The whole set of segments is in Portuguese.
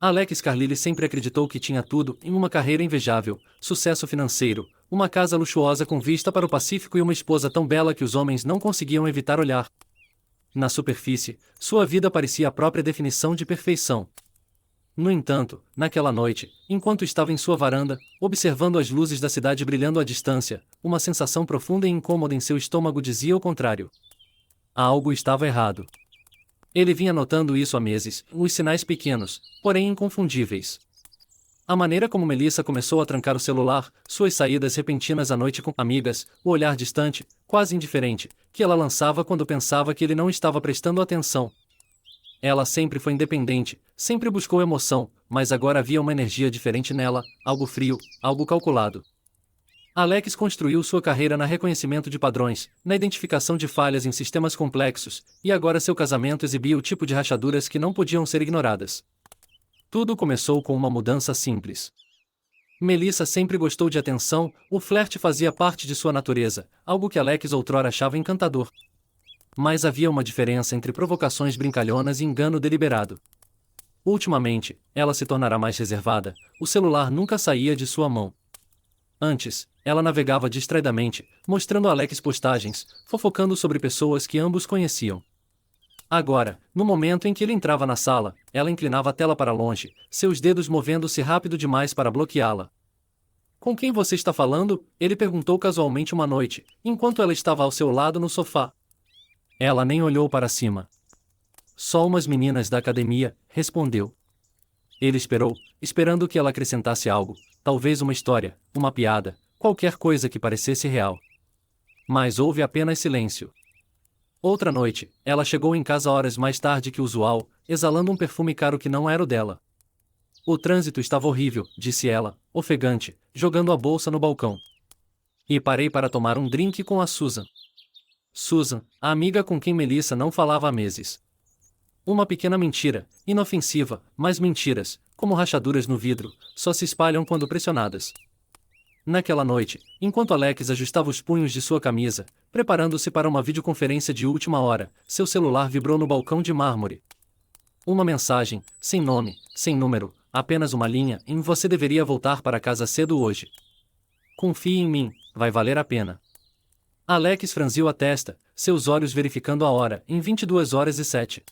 Alex Carlile sempre acreditou que tinha tudo em uma carreira invejável, sucesso financeiro, uma casa luxuosa com vista para o Pacífico e uma esposa tão bela que os homens não conseguiam evitar olhar. Na superfície, sua vida parecia a própria definição de perfeição. No entanto, naquela noite, enquanto estava em sua varanda, observando as luzes da cidade brilhando à distância, uma sensação profunda e incômoda em seu estômago dizia o contrário. Algo estava errado. Ele vinha notando isso há meses, os sinais pequenos, porém inconfundíveis. A maneira como Melissa começou a trancar o celular, suas saídas repentinas à noite com amigas, o olhar distante, quase indiferente, que ela lançava quando pensava que ele não estava prestando atenção. Ela sempre foi independente, sempre buscou emoção, mas agora havia uma energia diferente nela, algo frio, algo calculado. Alex construiu sua carreira no reconhecimento de padrões, na identificação de falhas em sistemas complexos, e agora seu casamento exibia o tipo de rachaduras que não podiam ser ignoradas. Tudo começou com uma mudança simples. Melissa sempre gostou de atenção, o flerte fazia parte de sua natureza, algo que Alex outrora achava encantador. Mas havia uma diferença entre provocações brincalhonas e engano deliberado. Ultimamente, ela se tornara mais reservada, o celular nunca saía de sua mão. Antes, ela navegava distraidamente, mostrando a Alex postagens, fofocando sobre pessoas que ambos conheciam. Agora, no momento em que ele entrava na sala, ela inclinava a tela para longe, seus dedos movendo-se rápido demais para bloqueá-la. "Com quem você está falando?" ele perguntou casualmente uma noite, enquanto ela estava ao seu lado no sofá. Ela nem olhou para cima. "Só umas meninas da academia", respondeu. Ele esperou, esperando que ela acrescentasse algo, talvez uma história, uma piada, qualquer coisa que parecesse real. Mas houve apenas silêncio. Outra noite, ela chegou em casa horas mais tarde que o usual, exalando um perfume caro que não era o dela. "O trânsito estava horrível", disse ela, ofegante, jogando a bolsa no balcão. "E parei para tomar um drink com a Susan." Susan, a amiga com quem Melissa não falava há meses. Uma pequena mentira, inofensiva, mas mentiras, como rachaduras no vidro, só se espalham quando pressionadas. Naquela noite, enquanto Alex ajustava os punhos de sua camisa, preparando-se para uma videoconferência de última hora, seu celular vibrou no balcão de mármore. Uma mensagem, sem nome, sem número, apenas uma linha: "Você deveria voltar para casa cedo hoje. Confie em mim, vai valer a pena." Alex franziu a testa, seus olhos verificando a hora, em 22h07.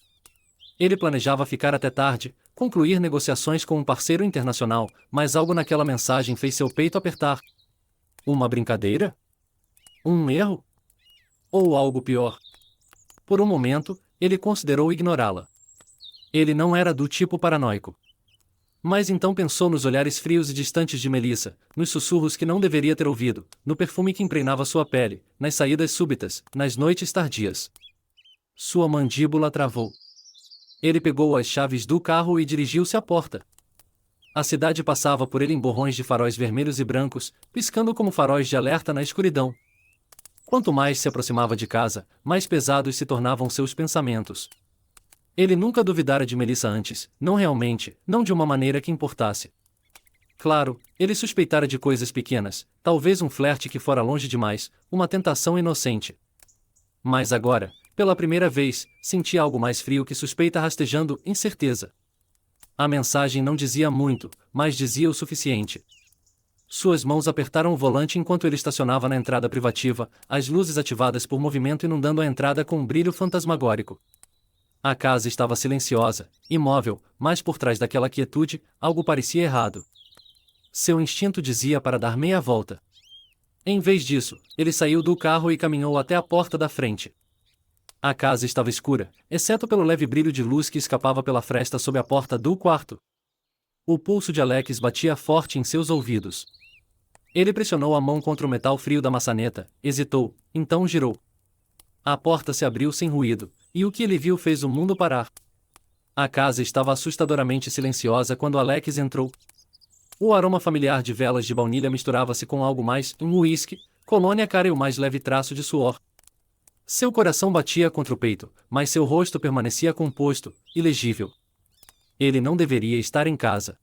Ele planejava ficar até tarde, concluir negociações com um parceiro internacional, mas algo naquela mensagem fez seu peito apertar. Uma brincadeira? Um erro? Ou algo pior? Por um momento, ele considerou ignorá-la. Ele não era do tipo paranoico. Mas então pensou nos olhares frios e distantes de Melissa, nos sussurros que não deveria ter ouvido, no perfume que impregnava sua pele, nas saídas súbitas, nas noites tardias. Sua mandíbula travou. Ele pegou as chaves do carro e dirigiu-se à porta. A cidade passava por ele em borrões de faróis vermelhos e brancos, piscando como faróis de alerta na escuridão. Quanto mais se aproximava de casa, mais pesados se tornavam seus pensamentos. Ele nunca duvidara de Melissa antes, não realmente, não de uma maneira que importasse. Claro, ele suspeitara de coisas pequenas, talvez um flerte que fora longe demais, uma tentação inocente. Mas agora, pela primeira vez, sentia algo mais frio que suspeita rastejando incerteza. A mensagem não dizia muito, mas dizia o suficiente. Suas mãos apertaram o volante enquanto ele estacionava na entrada privativa, as luzes ativadas por movimento inundando a entrada com um brilho fantasmagórico. A casa estava silenciosa, imóvel, mas por trás daquela quietude, algo parecia errado. Seu instinto dizia para dar meia volta. Em vez disso, ele saiu do carro e caminhou até a porta da frente. A casa estava escura, exceto pelo leve brilho de luz que escapava pela fresta sob a porta do quarto. O pulso de Alex batia forte em seus ouvidos. Ele pressionou a mão contra o metal frio da maçaneta, hesitou, então girou. A porta se abriu sem ruído, e o que ele viu fez o mundo parar. A casa estava assustadoramente silenciosa quando Alex entrou. O aroma familiar de velas de baunilha misturava-se com algo mais, um uísque, colônia cara e o mais leve traço de suor. Seu coração batia contra o peito, mas seu rosto permanecia composto, ilegível. Ele não deveria estar em casa.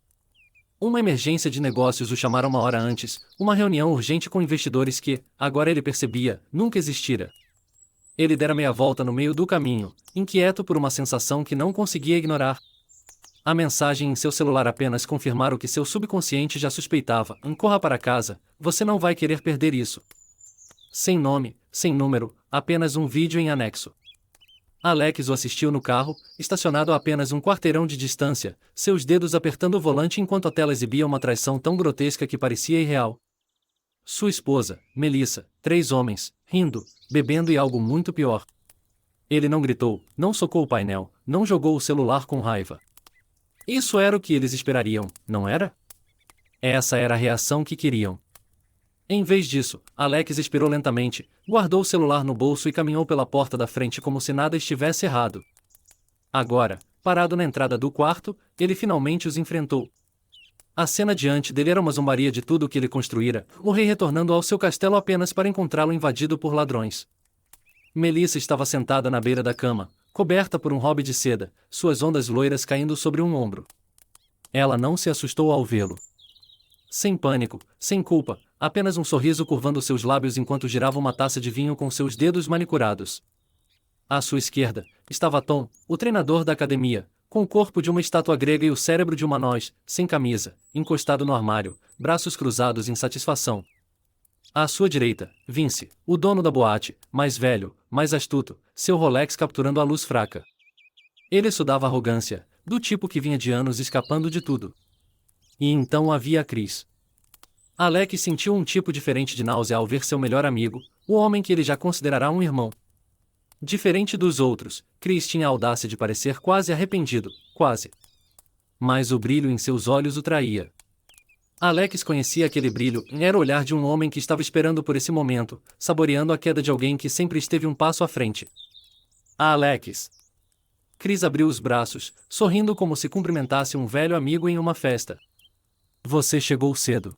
Uma emergência de negócios o chamara uma hora antes, uma reunião urgente com investidores que, agora ele percebia, nunca existira. Ele dera meia volta no meio do caminho, inquieto por uma sensação que não conseguia ignorar. A mensagem em seu celular apenas confirmara o que seu subconsciente já suspeitava. Corra para casa, você não vai querer perder isso. Sem nome, sem número, apenas um vídeo em anexo. Alex o assistiu no carro, estacionado a apenas um quarteirão de distância, seus dedos apertando o volante enquanto a tela exibia uma traição tão grotesca que parecia irreal. Sua esposa, Melissa, 3 homens, rindo, bebendo e algo muito pior. Ele não gritou, não socou o painel, não jogou o celular com raiva. Isso era o que eles esperariam, não era? Essa era a reação que queriam. Em vez disso, Alex esperou lentamente, guardou o celular no bolso e caminhou pela porta da frente como se nada estivesse errado. Agora, parado na entrada do quarto, ele finalmente os enfrentou. A cena diante dele era uma zombaria de tudo o que ele construíra, o rei retornando ao seu castelo apenas para encontrá-lo invadido por ladrões. Melissa estava sentada na beira da cama, coberta por um robe de seda, suas ondas loiras caindo sobre um ombro. Ela não se assustou ao vê-lo. Sem pânico, sem culpa, apenas um sorriso curvando seus lábios enquanto girava uma taça de vinho com seus dedos manicurados. À sua esquerda, estava Tom, o treinador da academia, com o corpo de uma estátua grega e o cérebro de uma noz, sem camisa, encostado no armário, braços cruzados em satisfação. À sua direita, Vince, o dono da boate, mais velho, mais astuto, seu Rolex capturando a luz fraca. Ele sudava arrogância, do tipo que vinha de anos escapando de tudo. E então havia a Chris. Alex sentiu um tipo diferente de náusea ao ver seu melhor amigo, o homem que ele já considerará um irmão. Diferente dos outros, Chris tinha a audácia de parecer quase arrependido, quase. Mas o brilho em seus olhos o traía. Alex conhecia aquele brilho, era o olhar de um homem que estava esperando por esse momento, saboreando a queda de alguém que sempre esteve um passo à frente. Alex. Chris abriu os braços, sorrindo como se cumprimentasse um velho amigo em uma festa. Você chegou cedo.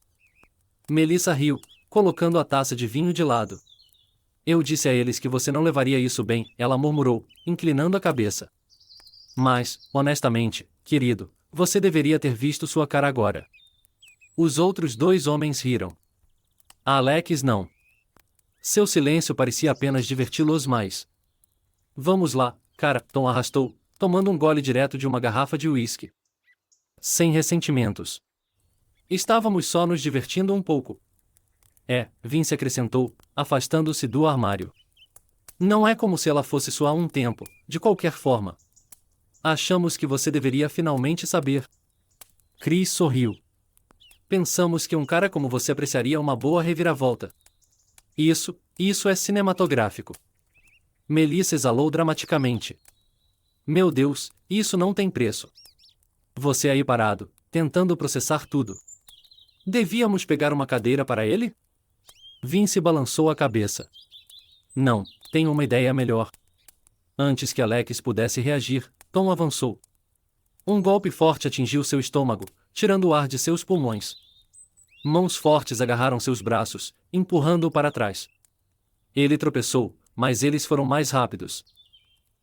Melissa riu, colocando a taça de vinho de lado. Eu disse a eles que você não levaria isso bem, ela murmurou, inclinando a cabeça. Mas, honestamente, querido, você deveria ter visto sua cara agora. Os outros 2 homens riram. Alex não. Seu silêncio parecia apenas diverti-los mais. Vamos lá, cara, Tom arrastou, tomando um gole direto de uma garrafa de uísque. Sem ressentimentos. Estávamos só nos divertindo um pouco. Vince acrescentou, afastando-se do armário. Não é como se ela fosse só há um tempo, de qualquer forma. Achamos que você deveria finalmente saber. Chris sorriu. Pensamos que um cara como você apreciaria uma boa reviravolta. Isso é cinematográfico. Melissa exalou dramaticamente. Meu Deus, isso não tem preço. Você aí parado, tentando processar tudo. Devíamos pegar uma cadeira para ele? Vince balançou a cabeça. Não, tenho uma ideia melhor. Antes que Alex pudesse reagir, Tom avançou. Um golpe forte atingiu seu estômago, tirando o ar de seus pulmões. Mãos fortes agarraram seus braços, empurrando-o para trás. Ele tropeçou, mas eles foram mais rápidos.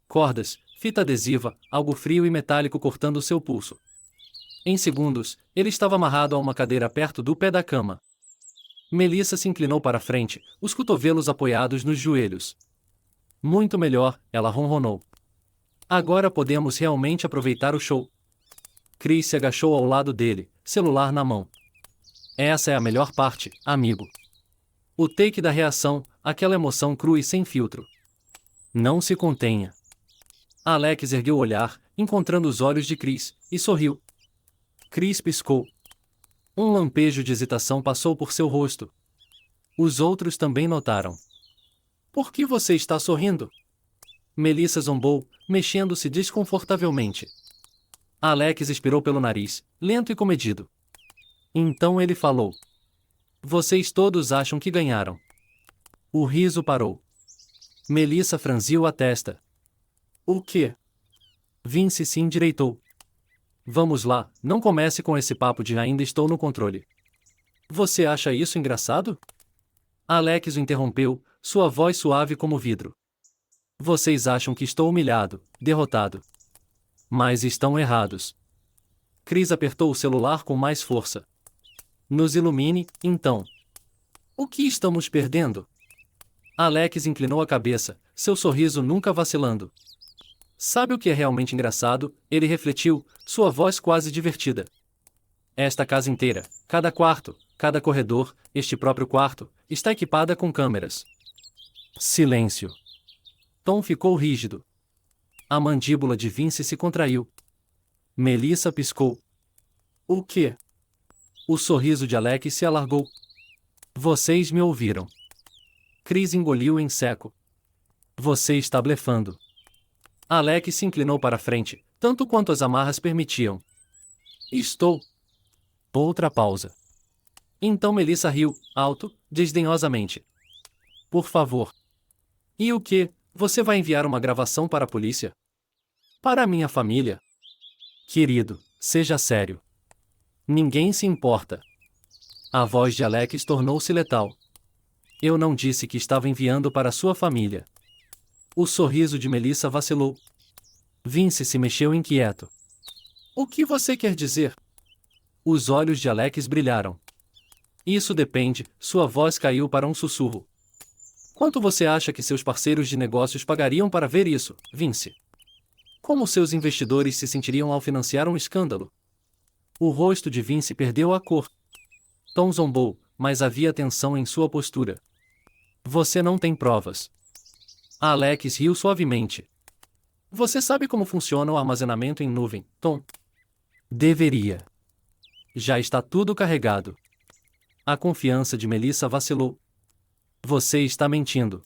Cordas, fita adesiva, algo frio e metálico cortando seu pulso. Em segundos, ele estava amarrado a uma cadeira perto do pé da cama. Melissa se inclinou para a frente, os cotovelos apoiados nos joelhos. Muito melhor, ela ronronou. Agora podemos realmente aproveitar o show. Chris se agachou ao lado dele, celular na mão. Essa é a melhor parte, amigo. O take da reação, aquela emoção crua e sem filtro. Não se contenha. Alex ergueu o olhar, encontrando os olhos de Chris, e sorriu. Chris piscou. Um lampejo de hesitação passou por seu rosto. Os outros também notaram. Por que você está sorrindo? Melissa zombou, mexendo-se desconfortavelmente. Alex expirou pelo nariz, lento e comedido. Então ele falou. Vocês todos acham que ganharam. O riso parou. Melissa franziu a testa. O quê? Vince se endireitou. Vamos lá, não comece com esse papo de ainda estou no controle. Você acha isso engraçado? Alex o interrompeu, sua voz suave como vidro. Vocês acham que estou humilhado, derrotado. Mas estão errados. Chris apertou o celular com mais força. Nos ilumine, então. O que estamos perdendo? Alex inclinou a cabeça, seu sorriso nunca vacilando. Sabe o que é realmente engraçado? Ele refletiu, sua voz quase divertida. Esta casa inteira, cada quarto, cada corredor, este próprio quarto, está equipada com câmeras. Silêncio. Tom ficou rígido. A mandíbula de Vince se contraiu. Melissa piscou. O quê? O sorriso de Alex se alargou. Vocês me ouviram. Chris engoliu em seco. Você está blefando. Alex se inclinou para a frente, tanto quanto as amarras permitiam. Estou. Outra pausa. Então Melissa riu, alto, desdenhosamente. Por favor. E o quê? Você vai enviar uma gravação para a polícia? Para a minha família? Querido, seja sério. Ninguém se importa. A voz de Alex tornou-se letal. Eu não disse que estava enviando para sua família. O sorriso de Melissa vacilou. Vince se mexeu inquieto. O que você quer dizer? Os olhos de Alex brilharam. Isso depende, sua voz caiu para um sussurro. Quanto você acha que seus parceiros de negócios pagariam para ver isso, Vince? Como seus investidores se sentiriam ao financiar um escândalo? O rosto de Vince perdeu a cor. Tom zombou, mas havia tensão em sua postura. Você não tem provas. Alex riu suavemente. Você sabe como funciona o armazenamento em nuvem, Tom? Deveria. Já está tudo carregado. A confiança de Melissa vacilou. Você está mentindo.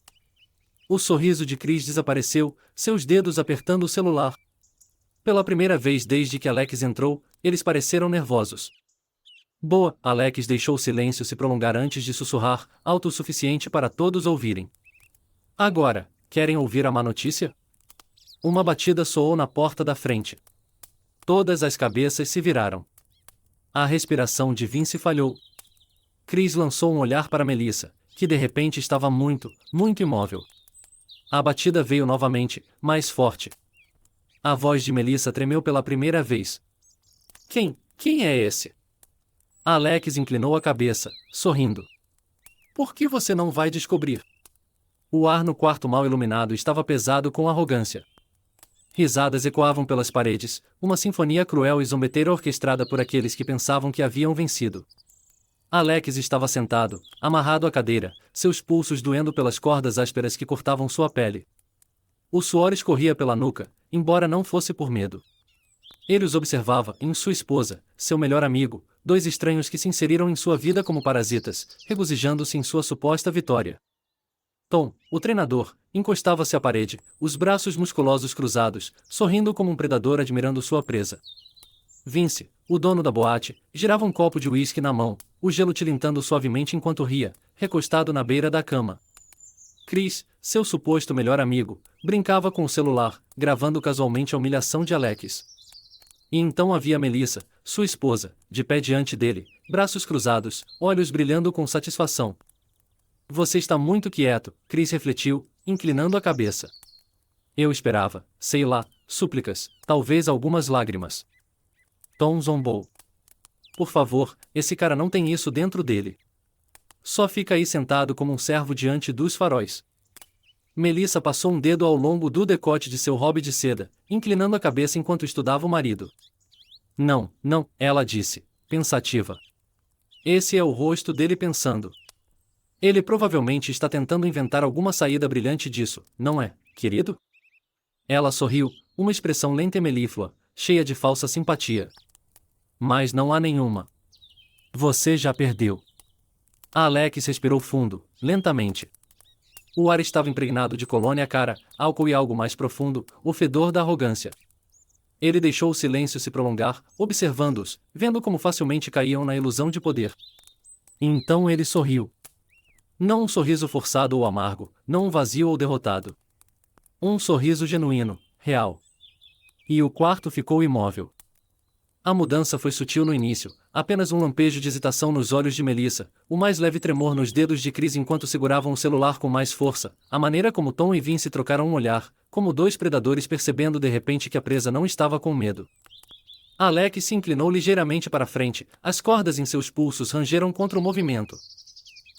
O sorriso de Chris desapareceu, seus dedos apertando o celular. Pela primeira vez desde que Alex entrou, eles pareceram nervosos. Boa, Alex deixou o silêncio se prolongar antes de sussurrar, alto o suficiente para todos ouvirem. Agora, querem ouvir a má notícia? Uma batida soou na porta da frente. Todas as cabeças se viraram. A respiração de Vince falhou. Chris lançou um olhar para Melissa, que de repente estava muito, muito imóvel. A batida veio novamente, mais forte. A voz de Melissa tremeu pela primeira vez. Quem é esse? Alex inclinou a cabeça, sorrindo. Por que você não vai descobrir? O ar no quarto mal iluminado estava pesado com arrogância. Risadas ecoavam pelas paredes, uma sinfonia cruel e zombeteira orquestrada por aqueles que pensavam que haviam vencido. Alex estava sentado, amarrado à cadeira, seus pulsos doendo pelas cordas ásperas que cortavam sua pele. O suor escorria pela nuca, embora não fosse por medo. Ele os observava, em sua esposa, seu melhor amigo, dois estranhos que se inseriram em sua vida como parasitas, regozijando-se em sua suposta vitória. Tom, o treinador, encostava-se à parede, os braços musculosos cruzados, sorrindo como um predador admirando sua presa. Vince, o dono da boate, girava um copo de uísque na mão, o gelo tilintando suavemente enquanto ria, recostado na beira da cama. Chris, seu suposto melhor amigo, brincava com o celular, gravando casualmente a humilhação de Alex. E então havia Melissa, sua esposa, de pé diante dele, braços cruzados, olhos brilhando com satisfação. Você está muito quieto, Chris refletiu, inclinando a cabeça. Eu esperava, sei lá, súplicas, talvez algumas lágrimas. Tom zombou. Por favor, esse cara não tem isso dentro dele. Só fica aí sentado como um servo diante dos faróis. Melissa passou um dedo ao longo do decote de seu hobby de seda, inclinando a cabeça enquanto estudava o marido. Não, ela disse, pensativa. Esse é o rosto dele pensando. Ele provavelmente está tentando inventar alguma saída brilhante disso, não é, querido? Ela sorriu, uma expressão lenta e melíflua, cheia de falsa simpatia. Mas não há nenhuma. Você já perdeu. Alex respirou fundo, lentamente. O ar estava impregnado de colônia cara, álcool e algo mais profundo, o fedor da arrogância. Ele deixou o silêncio se prolongar, observando-os, vendo como facilmente caíam na ilusão de poder. Então ele sorriu. Não um sorriso forçado ou amargo, não um vazio ou derrotado. Um sorriso genuíno, real. E o quarto ficou imóvel. A mudança foi sutil no início, apenas um lampejo de hesitação nos olhos de Melissa, o mais leve tremor nos dedos de Chris enquanto seguravam o celular com mais força, a maneira como Tom e Vince trocaram um olhar, como dois predadores percebendo de repente que a presa não estava com medo. Alex se inclinou ligeiramente para frente, as cordas em seus pulsos rangeram contra o movimento.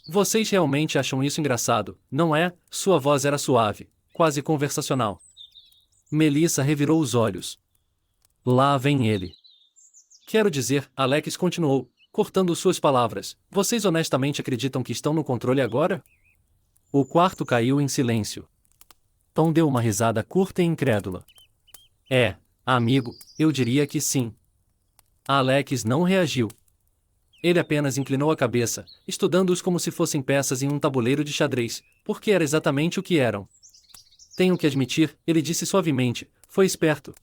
Vocês realmente acham isso engraçado, não é? Sua voz era suave, quase conversacional. Melissa revirou os olhos. Lá vem ele. Quero dizer, Alex continuou, cortando suas palavras, vocês honestamente acreditam que estão no controle agora? O quarto caiu em silêncio. Tom deu uma risada curta e incrédula. Amigo, eu diria que sim. Alex não reagiu. Ele apenas inclinou a cabeça, estudando-os como se fossem peças em um tabuleiro de xadrez, porque era exatamente o que eram. Tenho que admitir, ele disse suavemente, foi esperto.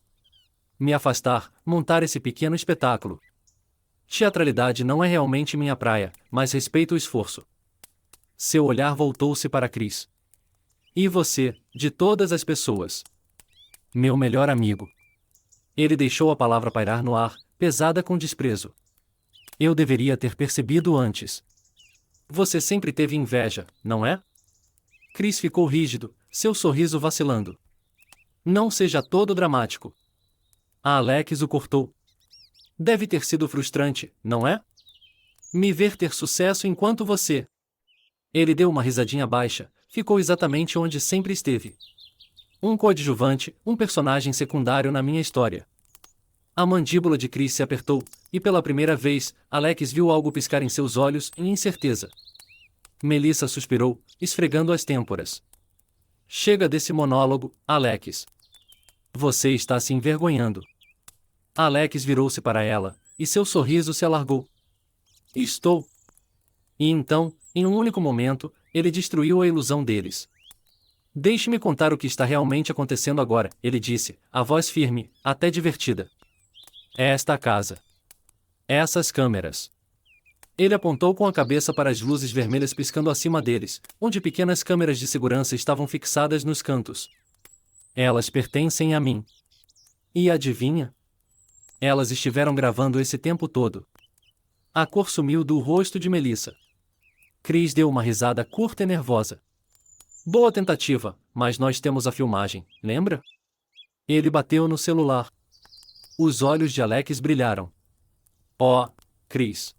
Me afastar, montar esse pequeno espetáculo. Teatralidade não é realmente minha praia, mas respeito o esforço. Seu olhar voltou-se para Chris. E você, de todas as pessoas? Meu melhor amigo. Ele deixou a palavra pairar no ar, pesada com desprezo. Eu deveria ter percebido antes. Você sempre teve inveja, não é? Chris ficou rígido, seu sorriso vacilando. Não seja todo dramático. Alex o cortou. Deve ter sido frustrante, não é? Me ver ter sucesso enquanto você... Ele deu uma risadinha baixa, ficou exatamente onde sempre esteve. Um coadjuvante, um personagem secundário na minha história. A mandíbula de Chris se apertou, e pela primeira vez, Alex viu algo piscar em seus olhos em incerteza. Melissa suspirou, esfregando as têmporas. Chega desse monólogo, Alex. Você está se envergonhando. Alex virou-se para ela, e seu sorriso se alargou. Estou. E então, em um único momento, ele destruiu a ilusão deles. Deixe-me contar o que está realmente acontecendo agora, ele disse, a voz firme, até divertida. É esta casa. Essas câmeras. Ele apontou com a cabeça para as luzes vermelhas piscando acima deles, onde pequenas câmeras de segurança estavam fixadas nos cantos. Elas pertencem a mim. E adivinha? Elas estiveram gravando esse tempo todo. A cor sumiu do rosto de Melissa. Chris deu uma risada curta e nervosa. Boa tentativa, mas nós temos a filmagem, lembra? Ele bateu no celular. Os olhos de Alex brilharam. Oh, Chris.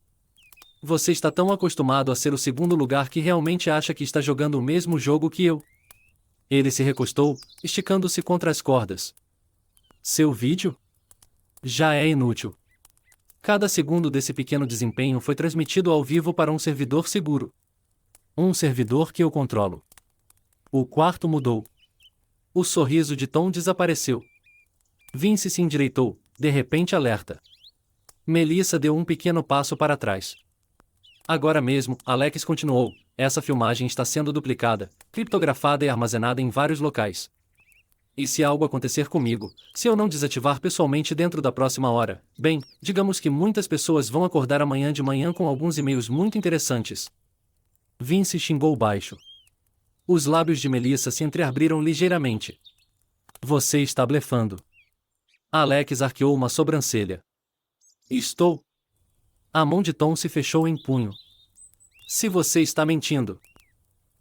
Você está tão acostumado a ser o segundo lugar que realmente acha que está jogando o mesmo jogo que eu. Ele se recostou, esticando-se contra as cordas. Seu vídeo? Já é inútil. Cada segundo desse pequeno desempenho foi transmitido ao vivo para um servidor seguro. Um servidor que eu controlo. O quarto mudou. O sorriso de Tom desapareceu. Vince se endireitou, de repente alerta. Melissa deu um pequeno passo para trás. Agora mesmo, Alex continuou, essa filmagem está sendo duplicada, criptografada e armazenada em vários locais. E se algo acontecer comigo, se eu não desativar pessoalmente dentro da próxima hora, bem, digamos que muitas pessoas vão acordar amanhã de manhã com alguns e-mails muito interessantes. Vince xingou baixo. Os lábios de Melissa se entreabriram ligeiramente. Você está blefando. Alex arqueou uma sobrancelha. Estou. A mão de Tom se fechou em punho. Se você está mentindo.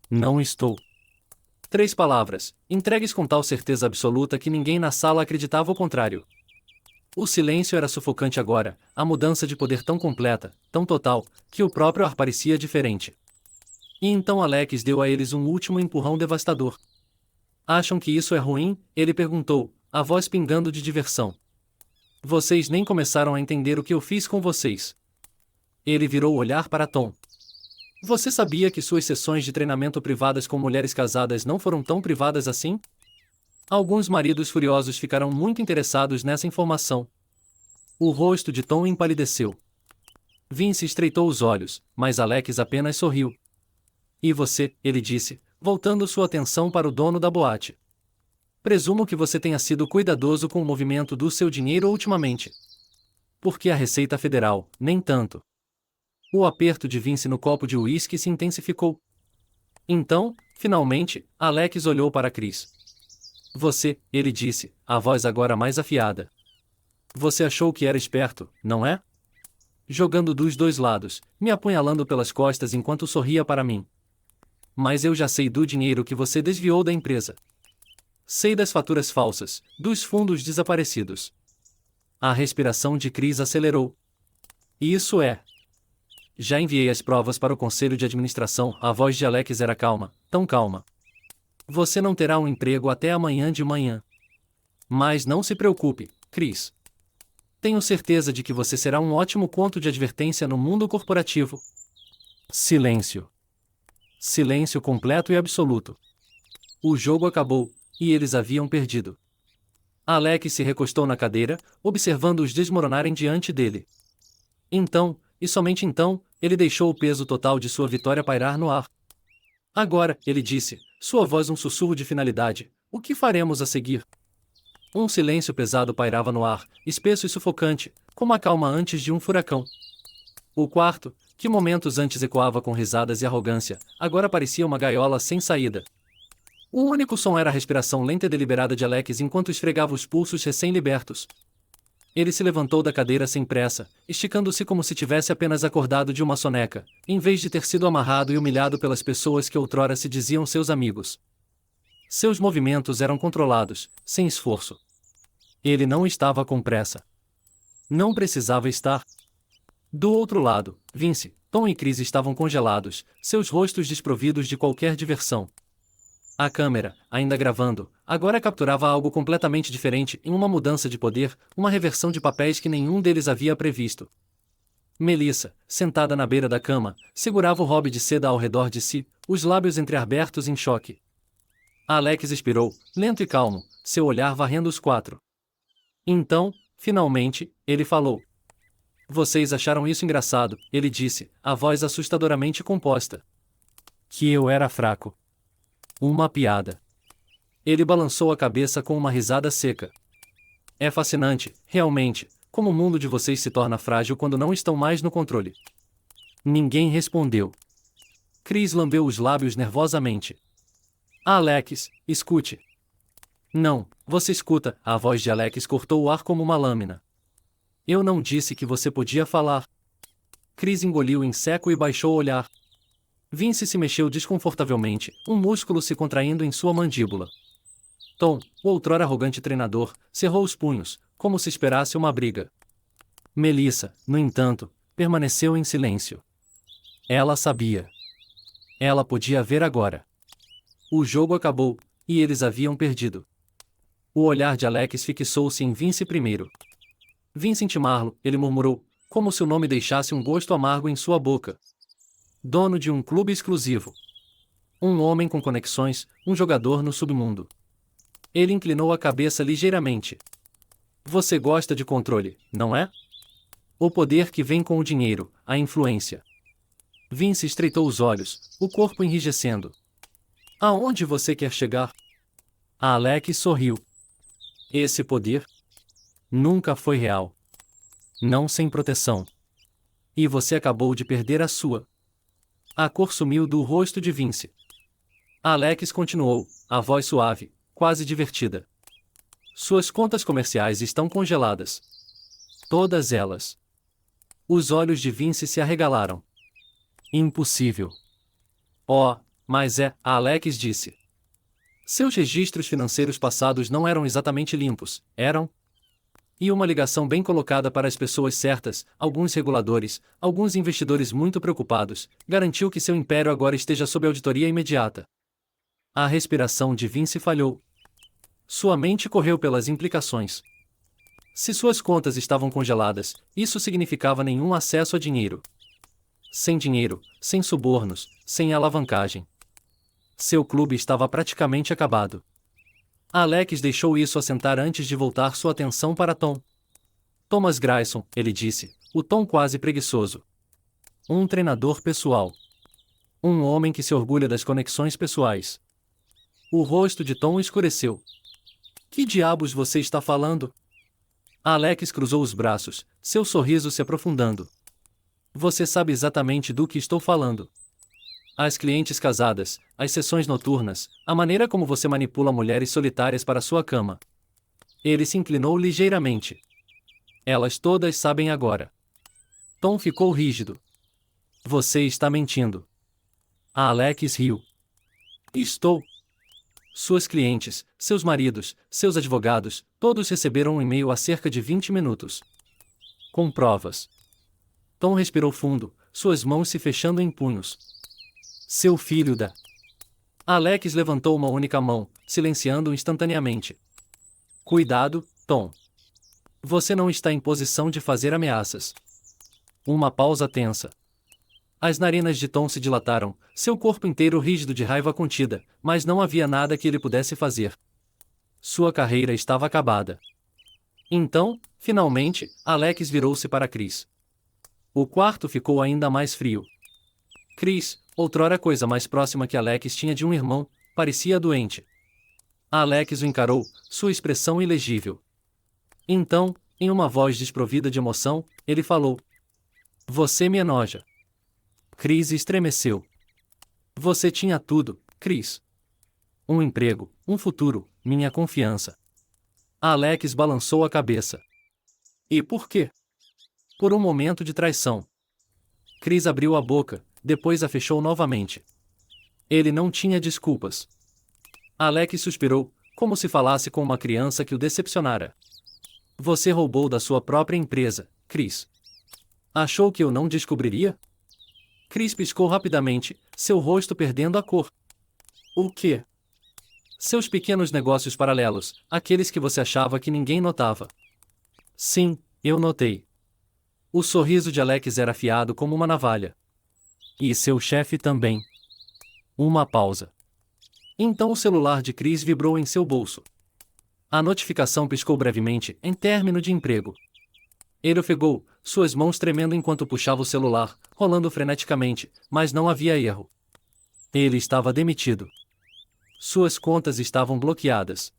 Não estou. 3 palavras, entregues com tal certeza absoluta que ninguém na sala acreditava o contrário. O silêncio era sufocante agora, a mudança de poder tão completa, tão total, que o próprio ar parecia diferente. E então Alex deu a eles um último empurrão devastador. Acham que isso é ruim? Ele perguntou, a voz pingando de diversão. Vocês nem começaram a entender o que eu fiz com vocês. Ele virou o olhar para Tom. Você sabia que suas sessões de treinamento privadas com mulheres casadas não foram tão privadas assim? Alguns maridos furiosos ficaram muito interessados nessa informação. O rosto de Tom empalideceu. Vince estreitou os olhos, mas Alex apenas sorriu. E você, ele disse, voltando sua atenção para o dono da boate. Presumo que você tenha sido cuidadoso com o movimento do seu dinheiro ultimamente. Porque a Receita Federal, nem tanto. O aperto de Vince no copo de uísque se intensificou. Então, finalmente, Alex olhou para Chris. Você, ele disse, a voz agora mais afiada. Você achou que era esperto, não é? Jogando dos dois lados, me apunhalando pelas costas enquanto sorria para mim. Mas eu já sei do dinheiro que você desviou da empresa. Sei das faturas falsas, dos fundos desaparecidos. A respiração de Chris acelerou. Isso é. Já enviei as provas para o conselho de administração. A voz de Alex era calma, tão calma. Você não terá um emprego até amanhã de manhã. Mas não se preocupe, Chris. Tenho certeza de que você será um ótimo ponto de advertência no mundo corporativo. Silêncio. Silêncio completo e absoluto. O jogo acabou, e eles haviam perdido. Alex se recostou na cadeira, observando-os desmoronarem diante dele. Então, e somente então, ele deixou o peso total de sua vitória pairar no ar. Agora, ele disse, sua voz um sussurro de finalidade, o que faremos a seguir? Um silêncio pesado pairava no ar, espesso e sufocante, como a calma antes de um furacão. O quarto, que momentos antes ecoava com risadas e arrogância, agora parecia uma gaiola sem saída. O único som era a respiração lenta e deliberada de Alex enquanto esfregava os pulsos recém-libertos. Ele se levantou da cadeira sem pressa, esticando-se como se tivesse apenas acordado de uma soneca, em vez de ter sido amarrado e humilhado pelas pessoas que outrora se diziam seus amigos. Seus movimentos eram controlados, sem esforço. Ele não estava com pressa. Não precisava estar. Do outro lado, Vince, Tom e Chris estavam congelados, seus rostos desprovidos de qualquer diversão. A câmera, ainda gravando, agora capturava algo completamente diferente em uma mudança de poder, uma reversão de papéis que nenhum deles havia previsto. Melissa, sentada na beira da cama, segurava o hobby de seda ao redor de si, os lábios entreabertos em choque. Alex expirou, lento e calmo, seu olhar varrendo os quatro. Então, finalmente, ele falou. Vocês acharam isso engraçado, ele disse, a voz assustadoramente composta. Que eu era fraco. Uma piada. Ele balançou a cabeça com uma risada seca. É fascinante, realmente, como o mundo de vocês se torna frágil quando não estão mais no controle. Ninguém respondeu. Chris lambeu os lábios nervosamente. Alex, escute. Não, você escuta, a voz de Alex cortou o ar como uma lâmina. Eu não disse que você podia falar. Chris engoliu em seco e baixou o olhar. Vince se mexeu desconfortavelmente, um músculo se contraindo em sua mandíbula. Tom, o outrora arrogante treinador, cerrou os punhos, como se esperasse uma briga. Melissa, no entanto, permaneceu em silêncio. Ela sabia. Ela podia ver agora. O jogo acabou, e eles haviam perdido. O olhar de Alex fixou-se em Vince primeiro. Vincent Marlowe, ele murmurou, como se o nome deixasse um gosto amargo em sua boca. Dono de um clube exclusivo. Um homem com conexões, um jogador no submundo. Ele inclinou a cabeça ligeiramente. Você gosta de controle, não é? O poder que vem com o dinheiro, a influência. Vince estreitou os olhos, o corpo enrijecendo. Aonde você quer chegar? A Alex sorriu. Esse poder nunca foi real. Não sem proteção. E você acabou de perder a sua. A cor sumiu do rosto de Vince. Alex continuou, a voz suave, quase divertida. Suas contas comerciais estão congeladas. Todas elas. Os olhos de Vince se arregalaram. Impossível. Oh, mas é, a Alex disse. Seus registros financeiros passados não eram exatamente limpos, eram? E uma ligação bem colocada para as pessoas certas, alguns reguladores, alguns investidores muito preocupados, garantiu que seu império agora esteja sob auditoria imediata. A respiração de Vince falhou. Sua mente correu pelas implicações. Se suas contas estavam congeladas, isso significava nenhum acesso a dinheiro. Sem dinheiro, sem subornos, sem alavancagem. Seu clube estava praticamente acabado. Alex deixou isso assentar antes de voltar sua atenção para Tom. Thomas Grayson, ele disse, o tom quase preguiçoso. Um treinador pessoal. Um homem que se orgulha das conexões pessoais. O rosto de Tom escureceu. Que diabos você está falando? Alex cruzou os braços, seu sorriso se aprofundando. Você sabe exatamente do que estou falando. As clientes casadas, as sessões noturnas, a maneira como você manipula mulheres solitárias para sua cama. Ele se inclinou ligeiramente. Elas todas sabem agora. Tom ficou rígido. Você está mentindo. A Alex riu. Estou. Suas clientes, seus maridos, seus advogados, todos receberam um e-mail há cerca de 20 minutos. Com provas. Tom respirou fundo, suas mãos se fechando em punhos. Seu filho da... Alex levantou uma única mão, silenciando-o instantaneamente. Cuidado, Tom. Você não está em posição de fazer ameaças. Uma pausa tensa. As narinas de Tom se dilataram, seu corpo inteiro rígido de raiva contida, mas não havia nada que ele pudesse fazer. Sua carreira estava acabada. Então, finalmente, Alex virou-se para Chris. O quarto ficou ainda mais frio. Chris, outrora a coisa mais próxima que Alex tinha de um irmão, parecia doente. Alex o encarou, sua expressão ilegível. Então, em uma voz desprovida de emoção, ele falou: Você me enoja. Chris estremeceu. Você tinha tudo, Chris. Um emprego, um futuro, minha confiança. Alex balançou a cabeça. E por quê? Por um momento de traição. Chris abriu a boca, depois a fechou novamente. Ele não tinha desculpas. Alex suspirou, como se falasse com uma criança que o decepcionara. Você roubou da sua própria empresa, Chris. Achou que eu não descobriria? Chris piscou rapidamente, seu rosto perdendo a cor. O quê? Seus pequenos negócios paralelos, aqueles que você achava que ninguém notava. Sim, eu notei. O sorriso de Alex era afiado como uma navalha. E seu chefe também. Uma pausa. Então o celular de Chris vibrou em seu bolso. A notificação piscou brevemente, em término de emprego. Ele ofegou, suas mãos tremendo enquanto puxava o celular, rolando freneticamente, mas não havia erro. Ele estava demitido. Suas contas estavam bloqueadas.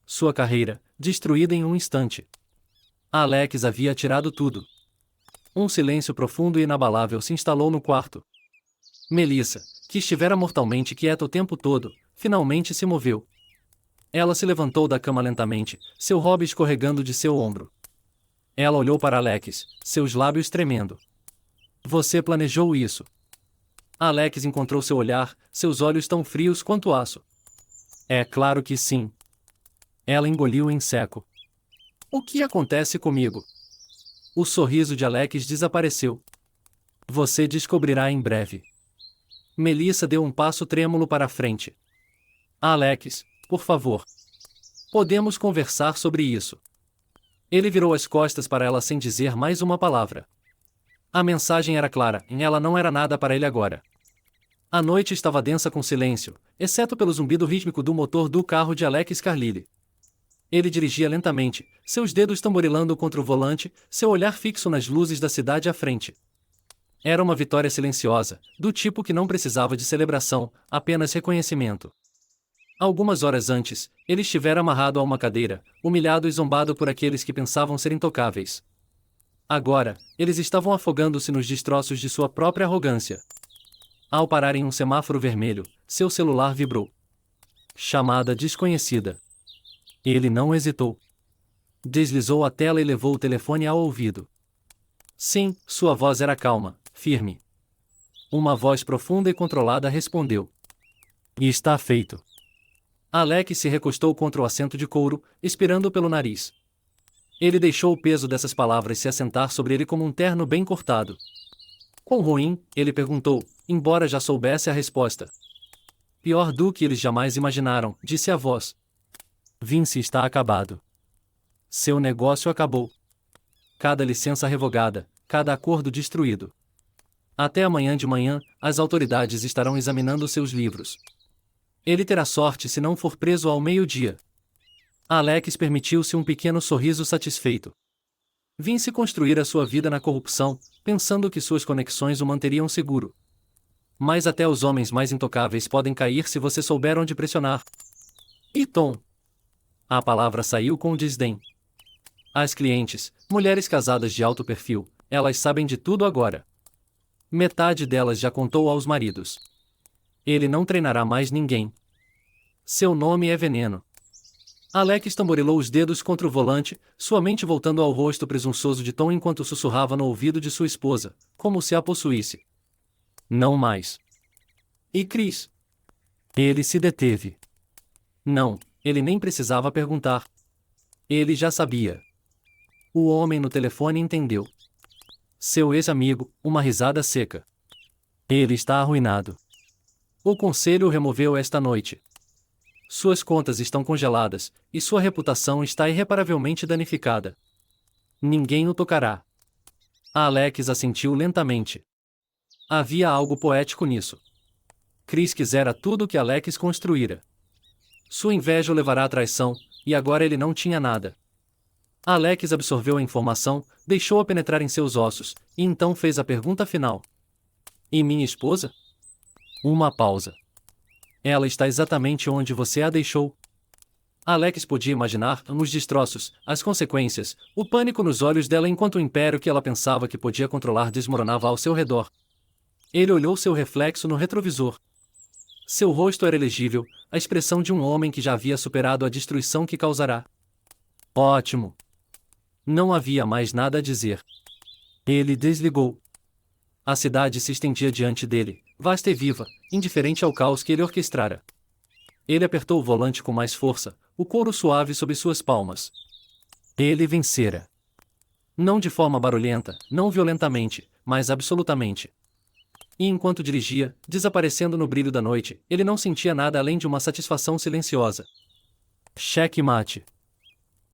Sua carreira, destruída em um instante. Alex havia tirado tudo. Um silêncio profundo e inabalável se instalou no quarto. Melissa, que estivera mortalmente quieta o tempo todo, finalmente se moveu. Ela se levantou da cama lentamente, seu hobby escorregando de seu ombro. Ela olhou para Alex, seus lábios tremendo. Você planejou isso? Alex encontrou seu olhar, seus olhos tão frios quanto aço. É claro que sim. Ela engoliu em seco. O que acontece comigo? O sorriso de Alex desapareceu. Você descobrirá em breve. Melissa deu um passo trêmulo para a frente. Alex, por favor. Podemos conversar sobre isso. Ele virou as costas para ela sem dizer mais uma palavra. A mensagem era clara, e ela não era nada para ele agora. A noite estava densa com silêncio, exceto pelo zumbido rítmico do motor do carro de Alex Carlile. Ele dirigia lentamente, seus dedos tamborilando contra o volante, seu olhar fixo nas luzes da cidade à frente. Era uma vitória silenciosa, do tipo que não precisava de celebração, apenas reconhecimento. Algumas horas antes, ele estivera amarrado a uma cadeira, humilhado e zombado por aqueles que pensavam ser intocáveis. Agora, eles estavam afogando-se nos destroços de sua própria arrogância. Ao parar em um semáforo vermelho, seu celular vibrou. Chamada desconhecida. Ele não hesitou. Deslizou a tela e levou o telefone ao ouvido. Sim, sua voz era calma, firme. Uma voz profunda e controlada respondeu. E está feito. Alex se recostou contra o assento de couro, expirando pelo nariz. Ele deixou o peso dessas palavras se assentar sobre ele como um terno bem cortado. Quão ruim? Ele perguntou, embora já soubesse a resposta. Pior do que eles jamais imaginaram, disse a voz. Vince está acabado. Seu negócio acabou. Cada licença revogada, cada acordo destruído. Até amanhã de manhã, as autoridades estarão examinando seus livros. Ele terá sorte se não for preso ao meio-dia. Alex permitiu-se um pequeno sorriso satisfeito. Vince construir a sua vida na corrupção, pensando que suas conexões o manteriam seguro. Mas até os homens mais intocáveis podem cair se você souber onde pressionar. E Tom? A palavra saiu com desdém. As clientes, mulheres casadas de alto perfil, elas sabem de tudo agora. Metade delas já contou aos maridos. Ele não treinará mais ninguém. Seu nome é veneno. Alex tamborilou os dedos contra o volante, sua mente voltando ao rosto presunçoso de Tom enquanto sussurrava no ouvido de sua esposa, como se a possuísse. Não mais. E Chris? Ele se deteve. Não, ele nem precisava perguntar. Ele já sabia. O homem no telefone entendeu. Seu ex-amigo, uma risada seca. Ele está arruinado. O conselho o removeu esta noite. Suas contas estão congeladas, e sua reputação está irreparavelmente danificada. Ninguém o tocará. Alex assentiu lentamente. Havia algo poético nisso. Chris quisera tudo o que Alex construíra. Sua inveja o levará à traição, e agora ele não tinha nada. Alex absorveu a informação, deixou-a penetrar em seus ossos, e então fez a pergunta final. E minha esposa? Uma pausa. Ela está exatamente onde você a deixou. Alex podia imaginar os destroços, as consequências, o pânico nos olhos dela enquanto o império que ela pensava que podia controlar desmoronava ao seu redor. Ele olhou seu reflexo no retrovisor. Seu rosto era elegível, a expressão de um homem que já havia superado a destruição que causará. Ótimo. Não havia mais nada a dizer. Ele desligou. A cidade se estendia diante dele, vasta e viva, indiferente ao caos que ele orquestrara. Ele apertou o volante com mais força, o couro suave sob suas palmas. Ele vencera. Não de forma barulhenta, não violentamente, mas absolutamente. E enquanto dirigia, desaparecendo no brilho da noite, ele não sentia nada além de uma satisfação silenciosa. Cheque mate.